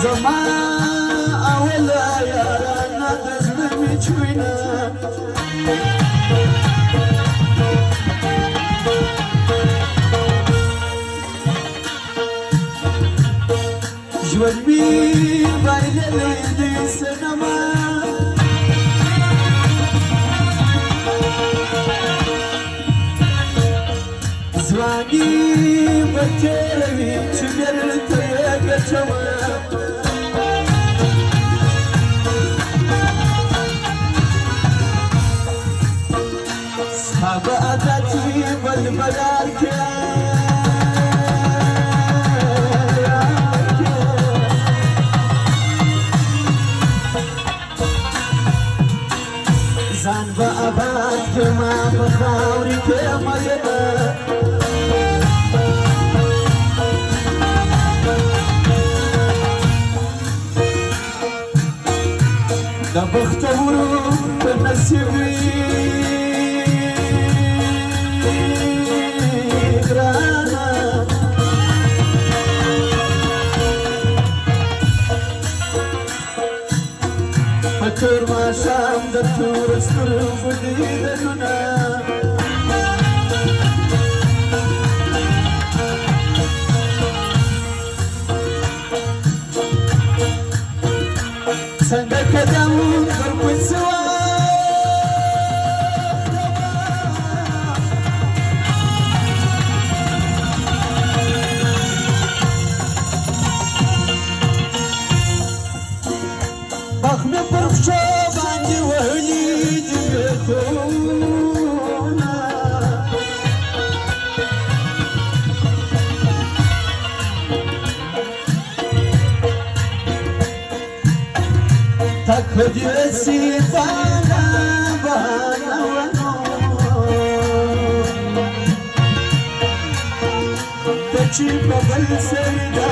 زمان أولا يا رانا تزلمي جوينا جوالبي بايلة ليدي سنما زواني بكيري شجرت يا قشوة صحاباتي بالملاكة زان بأبات كما بخاوري كما يدا دبختورو بنسيبي غرانا فكر ما شام دكتور استر بديدنا سنك دم قرب سوا بخم برخشو باندي وهلي جبتونا تكفدي السيفانا بانا ونو تجيب بل سيدا